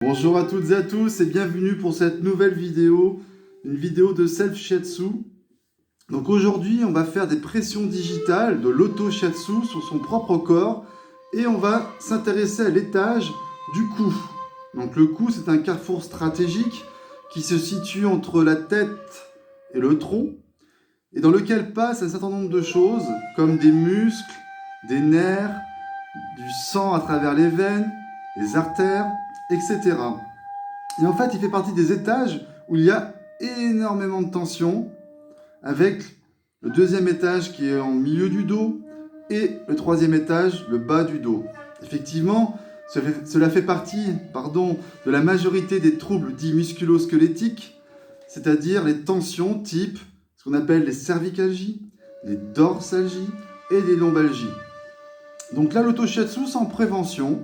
Bonjour à toutes et à tous et bienvenue pour cette nouvelle vidéo, une vidéo de self-shiatsu. Donc aujourd'hui, on va faire des pressions digitales, de l'auto-shiatsu sur son propre corps et on va s'intéresser à l'étage du cou. Donc le cou, c'est un carrefour stratégique qui se situe entre la tête et le tronc et dans lequel passe un certain nombre de choses comme des muscles, des nerfs, du sang à travers les veines, les artères, etc. Et en fait, il fait partie des étages où il y a énormément de tension, avec le deuxième étage qui est en milieu du dos et le troisième étage, le bas du dos. Effectivement, cela fait partie de la majorité des troubles dits musculo-squelettiques, c'est-à-dire les tensions type ce qu'on appelle les cervicalgies, les dorsalgies et les lombalgies. Donc là, l'auto-shiatsu, c'est en prévention.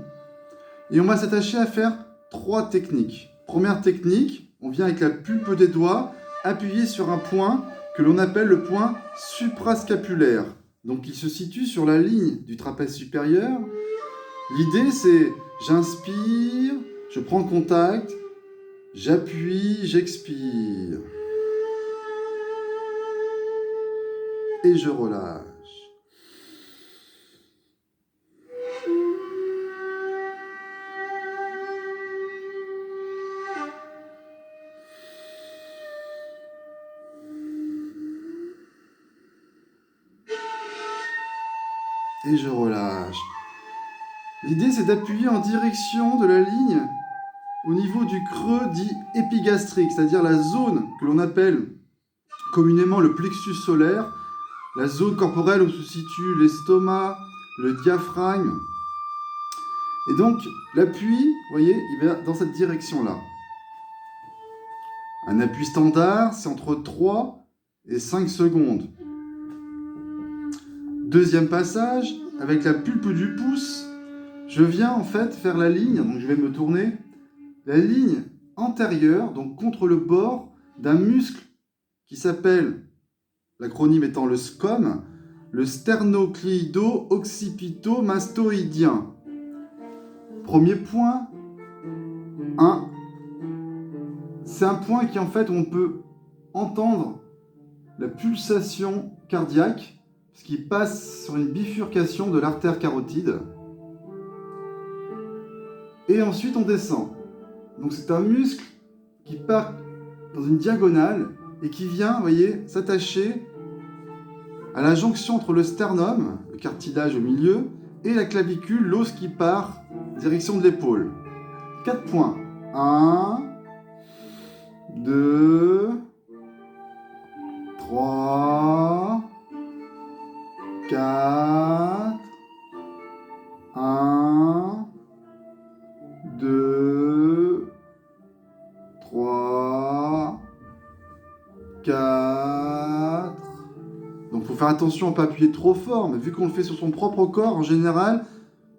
Et on va s'attacher à faire 3 techniques. Première technique, on vient avec la pulpe des doigts appuyer sur un point que l'on appelle le point suprascapulaire. Donc il se situe sur la ligne du trapèze supérieur. L'idée c'est j'inspire, je prends contact, j'appuie, j'expire. Et je relâche. Et je relâche. L'idée, c'est d'appuyer en direction de la ligne au niveau du creux dit épigastrique, c'est-à-dire la zone que l'on appelle communément le plexus solaire, la zone corporelle où se situe l'estomac, le diaphragme. Et donc, l'appui, vous voyez, il va dans cette direction-là. Un appui standard, c'est entre 3 et 5 secondes. Deuxième passage, avec la pulpe du pouce, je viens en fait faire la ligne, donc je vais me tourner, la ligne antérieure, donc contre le bord d'un muscle qui s'appelle, l'acronyme étant le SCOM, le sternocléido-occipito-mastoïdien. Premier point, 1. C'est un point qui en fait on peut entendre la pulsation cardiaque, ce qui passe sur une bifurcation de l'artère carotide. Et ensuite on descend. Donc c'est un muscle qui part dans une diagonale et qui vient, vous voyez, s'attacher à la jonction entre le sternum, le cartilage au milieu, et la clavicule, l'os qui part direction de l'épaule. 4 points. 1, 2, 3, 4, 1, 2, 3, 4. Donc il faut faire attention à ne pas appuyer trop fort, mais vu qu'on le fait sur son propre corps, en général,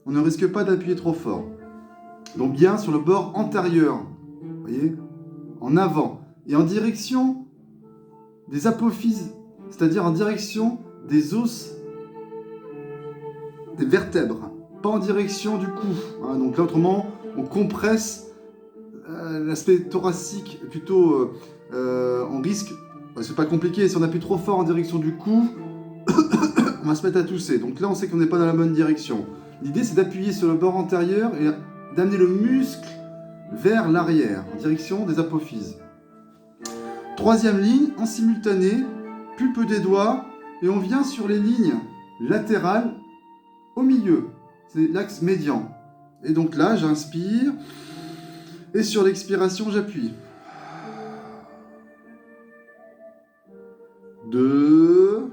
on ne risque pas d'appuyer trop fort. Donc bien sur le bord antérieur, vous voyez, en avant, et en direction des apophyses, c'est-à-dire en direction des os, des vertèbres, pas en direction du cou. Donc là, autrement, on compresse l'aspect thoracique, plutôt on risque, c'est pas compliqué, si on appuie trop fort en direction du cou, on va se mettre à tousser. Donc là, on sait qu'on n'est pas dans la bonne direction. L'idée, c'est d'appuyer sur le bord antérieur et d'amener le muscle vers l'arrière, en direction des apophyses. Troisième ligne, en simultané, pulpe des doigts, et on vient sur les lignes latérales au milieu. C'est l'axe médian. Et donc là, j'inspire, et sur l'expiration, j'appuie. 2,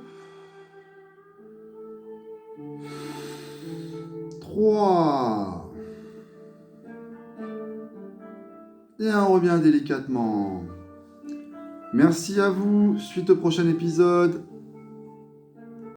3. Et on revient délicatement. Merci à vous. Suite au prochain épisode.